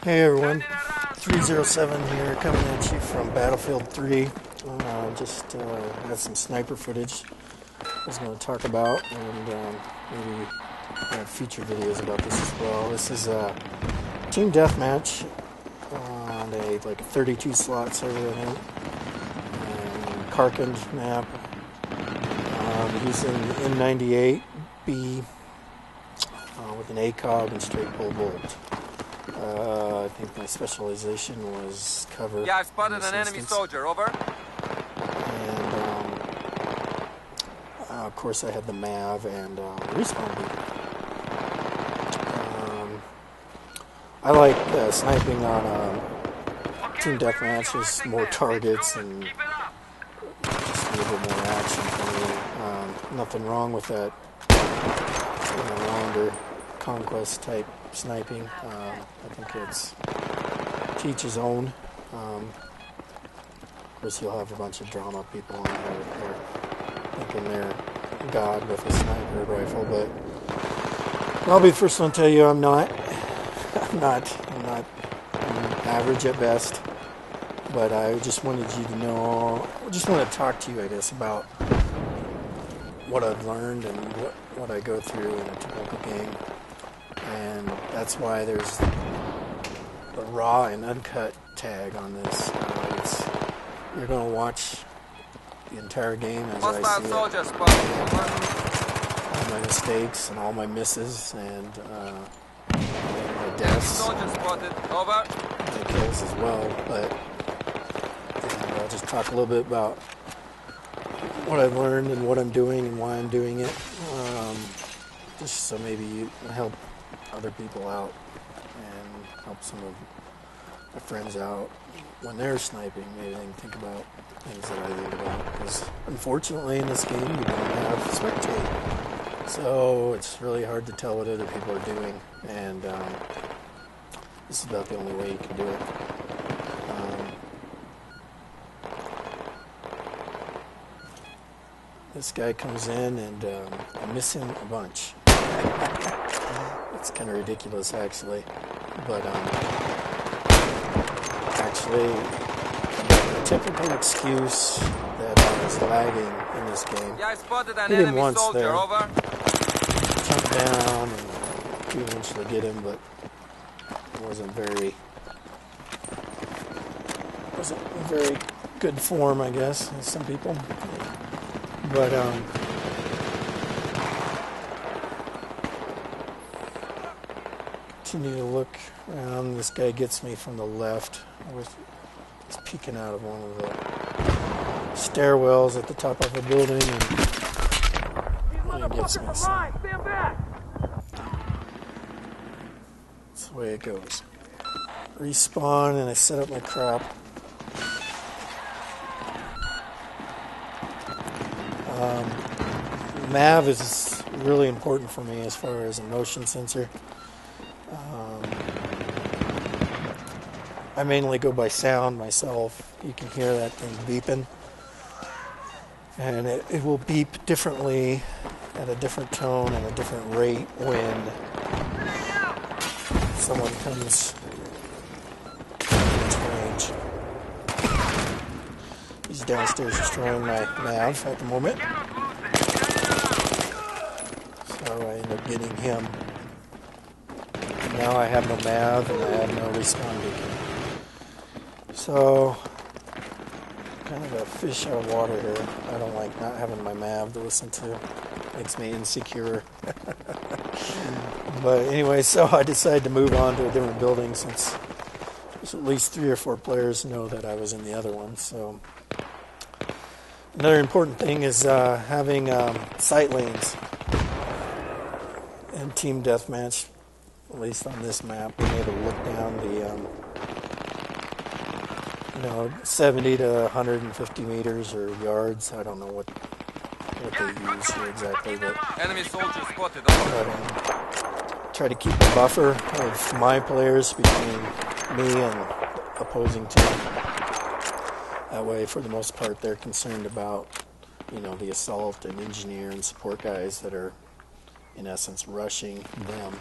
Hey everyone, 307 here, coming at you from Battlefield 3. Just had some sniper footage I was going to talk about, and maybe have future videos about this as well. This is a team deathmatch on a 32 slot server, I think, and Karkand map, using N98B with an ACOG and straight pull bolt. I think my specialization was cover. Yeah, I've spotted an enemy soldier, over. And, of course, I had the MAV and respawn beacon. I like sniping on team deathmatches, more targets, and just a little bit more action for me. Nothing wrong with that, longer conquest type sniping. I think it's to each his own. Of course, you'll have a bunch of drama people on there that are thinking they're God with a sniper rifle, but I'll be the first one to tell you I'm not. I'm average at best. But I just wanted you to know. I just want to talk to you, I guess, about what I've learned and what I go through in a typical game. And that's why there's the raw and uncut tag on this. You're going to watch the entire game as I see it. All my mistakes and all my misses and my deaths. My kills as well. But I'll just talk a little bit about what I've learned and what I'm doing and why I'm doing it. Just so maybe you can help other people out and help some of my friends out when they're sniping. Maybe they can think about things that I think about, because unfortunately in this game you don't have spectate, so it's really hard to tell what other people are doing, and this is about the only way you can do it. This guy comes in and I miss him a bunch. It's kind of ridiculous, actually, but actually the typical excuse that I was lagging in this game. Yeah, I spotted an Hit him enemy once soldier, there. over. Jumped down and you eventually get him, but it wasn't very good form, I guess, as some people. But continue to look around. This guy gets me from the left. He's peeking out of one of the stairwells at the top of a building, and he gets me. So that's the way it goes. Respawn, and I set up my crop. MAV is really important for me as far as a motion sensor. I mainly go by sound myself. You can hear that thing beeping, and it will beep differently at a different tone and a different rate when someone comes into range. He's downstairs destroying my MAV at the moment. So I end up getting him. Now I have no MAV and I have no respawn beacon. So, kind of a fish out of water here. I don't like not having my MAV to listen to. Makes me insecure. But anyway, so I decided to move on to a different building since there's at least 3 or 4 players know that I was in the other one. So, another important thing is having sight lanes in team deathmatch, at least on this map. Being able to look down the 70 to 150 meters or yards. I don't know what they use here exactly, but Enemy soldier spotted, try to keep a buffer of my players between me and opposing team. That way, for the most part, they're concerned about the assault and engineer and support guys that are in essence rushing them,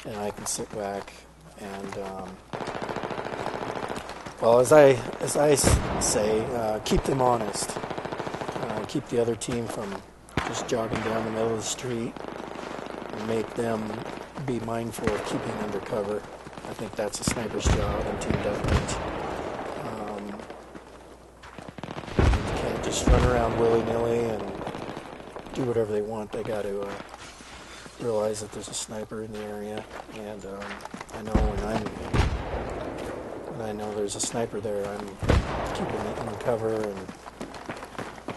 and I can sit back and Well, as I say, keep them honest. Keep the other team from just jogging down the middle of the street, and make them be mindful of keeping undercover. I think that's a sniper's job in team deathmatch. You can't just run around willy-nilly and do whatever they want. They got to realize that there's a sniper in the area, and I know when I know there's a sniper there, I'm keeping it in cover and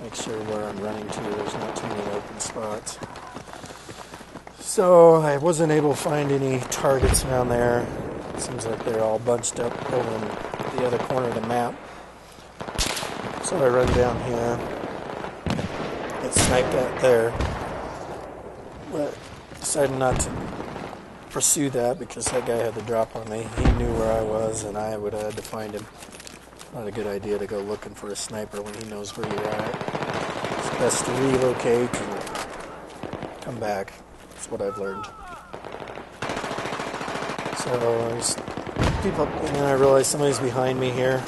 make sure where I'm running to there's not too many open spots. So I wasn't able to find any targets around there. It seems like they're all bunched up over in the other corner of the map. So I run down here, get sniped at there, but decided not to pursue that because that guy had the drop on me. He knew where I was and I would have had to find him. Not a good idea to go looking for a sniper when he knows where you're at. It's best to relocate and come back. That's what I've learned. So I just keep up, and then I realized somebody's behind me here.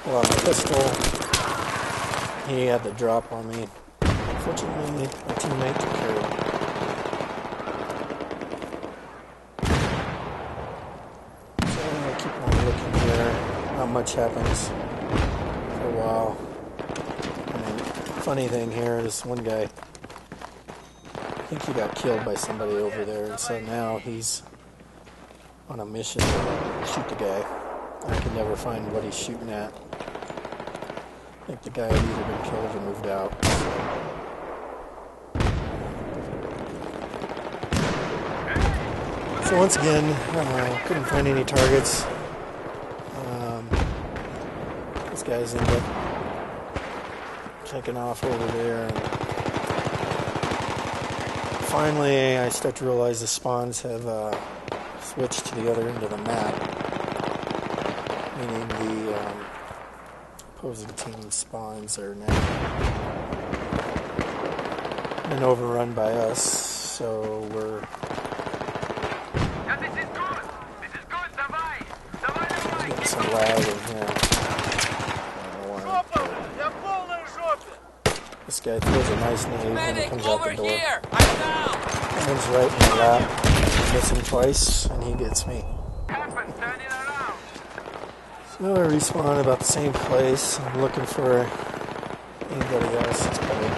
Pull out my pistol. He had the drop on me. Unfortunately, my teammate took care of him. So I keep on looking here. Not much happens for a while. And funny thing here, this one guy, I think he got killed by somebody over there, and so now he's on a mission to shoot the guy. I can never find what he's shooting at. I think the guy had either been killed or moved out. So once again, couldn't find any targets. These guys end up taking off over there. And finally, I start to realize the spawns have switched to the other end of the map, meaning the opposing team spawns are now been overrun by us, so we're getting some lag in here. This guy throws a nice nade when he comes out the door. Lands right in the lap. I miss him twice, and he gets me. So I respawn about the same place. I'm looking for anybody else that's coming.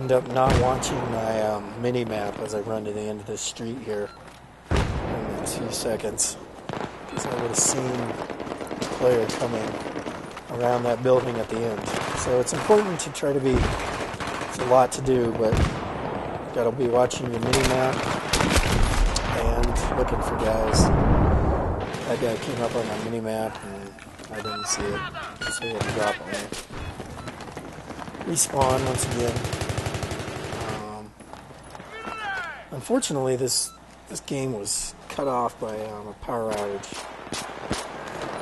End up not watching my mini-map as I run to the end of this street here in the next few seconds, because I would have seen the player coming around that building at the end. So it's important to try to be, it's a lot to do, but you gotta be watching your mini-map and looking for guys. That guy came up on my mini-map and I didn't see it, so he had to drop on me. Respawn once again. Unfortunately, this game was cut off by a power outage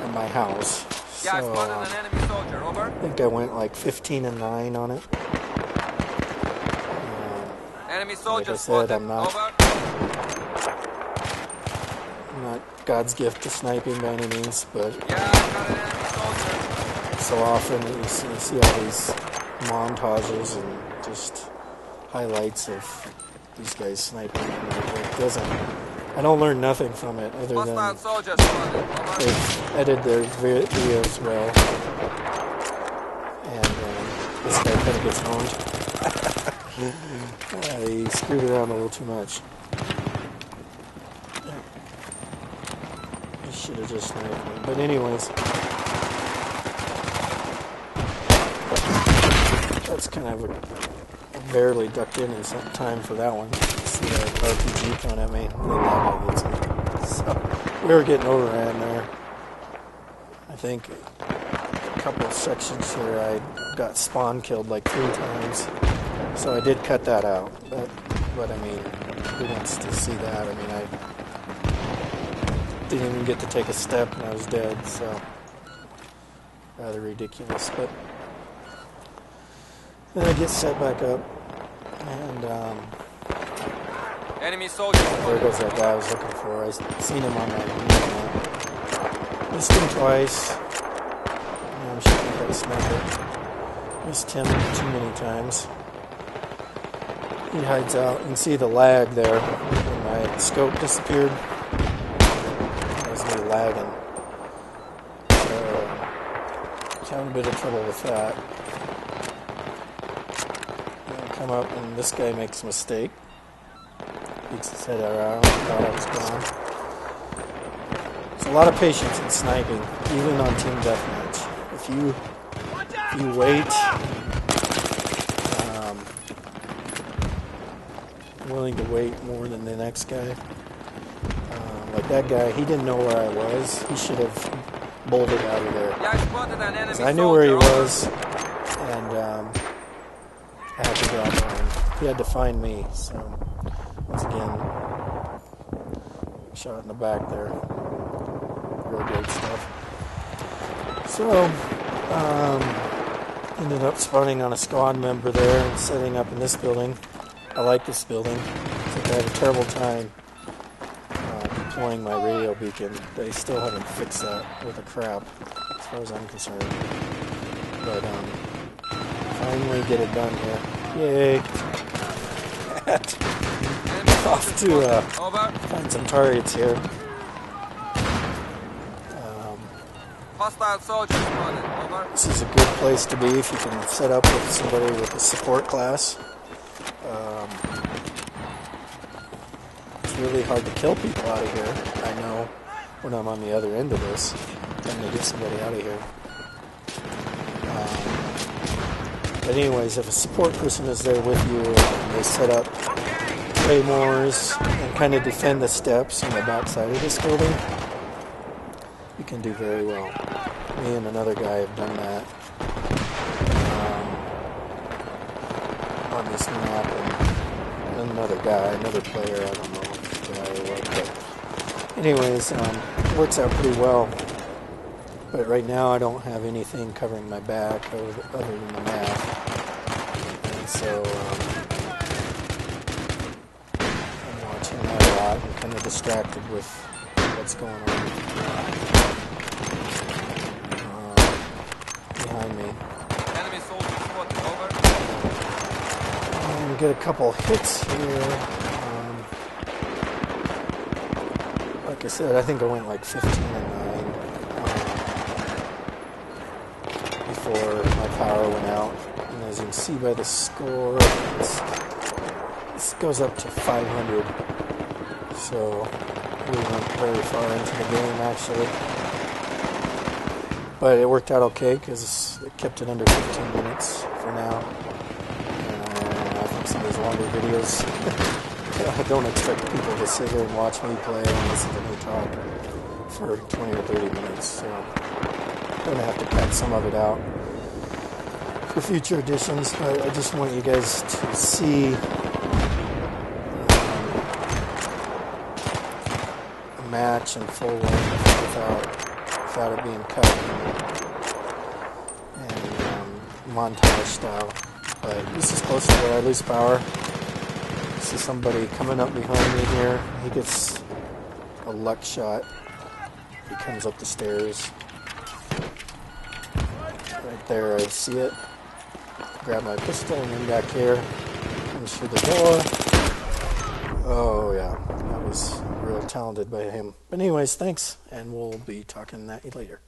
at my house. Yeah, I So, spotted an enemy soldier. Over. I think I went like 15-9 on it. Enemy soldier like I said, spotted. I'm not God's gift to sniping by any means, but Yeah, I got an enemy soldier. so often you see all these montages and just highlights of these guys sniping. I don't learn nothing from it other Hostile than soldier spotted. Over. they've edited their videos well. And this guy kind of gets owned. He screwed around a little too much. He should have just sniped me. But anyways, that's kind of I barely ducked in some time for that one. See that RPG thrown at me. And then that guy gets me. So we were getting overran there. I think a couple of sections here I got spawn killed like 3 times. So I did cut that out. But I mean, who wants to see that? I mean, I didn't even get to take a step and I was dead, so rather ridiculous. But then I get set back up and Enemy soldier There spotted. goes that guy I was looking for. I seen him on that map. Missed him twice. Now I'm shooting at that sniper. Missed him too many times. He hides out. You can see the lag there. When my scope disappeared. That was me lagging. So, having a bit of trouble with that. Come up and this guy makes a mistake. Beats his head around. Thought I was gone. There's a lot of patience in sniping, even on team deathmatch. If you wait, willing to wait more than the next guy. Like that guy, he didn't know where I was. He should have bolted out of there. Yeah, I spotted an enemy soldier. I knew where he over. was, and I had to drop on him. He had to find me, so once again, shot in the back there. Real great stuff. So, ended up spawning on a squad member there and setting up in this building. I like this building. I think I had a terrible time deploying my radio beacon. They still haven't fixed that with a crap, as far as I'm concerned. But, finally get it done here. Yay. Off to find some targets here. Hostile soldier spotted. Over. This is a good place to be if you can set up with somebody with a support class. It's really hard to kill people out of here. I know when I'm on the other end of this, trying to get somebody out of here. But anyways, if a support person is there with you and they set up claymores and kind of defend the steps on the backside of this building, you can do very well. Me and another guy have done that on this map, and another guy, another player, I don't know if guy or what, but anyways, it works out pretty well. But right now I don't have anything covering my back other than the map. And so I'm watching that a lot and kind of distracted with what's going on behind me. Enemy soldier spotted. Over. And get a couple hits here. Like I said, I think I went like 15-9. Before my power went out, and as you can see by the score, this goes up to 500, so we went very far into the game actually, but it worked out okay because it kept it under 15 minutes for now, and I think some of these longer videos, I don't expect people to sit here and watch me play and listen to me talk for 20 or 30 minutes, so I'm going to have to cut some of it out for future editions, but I just want you guys to see a match in full length without it being cut and montage style. But this is close to where I lose power. I see somebody coming up behind me here. He gets a luck shot. He comes up the stairs. Right there, I see it. Grab my pistol and then back here. Comes through the door. Oh yeah, that was real talented by him. But anyways, thanks, and we'll be talking that later.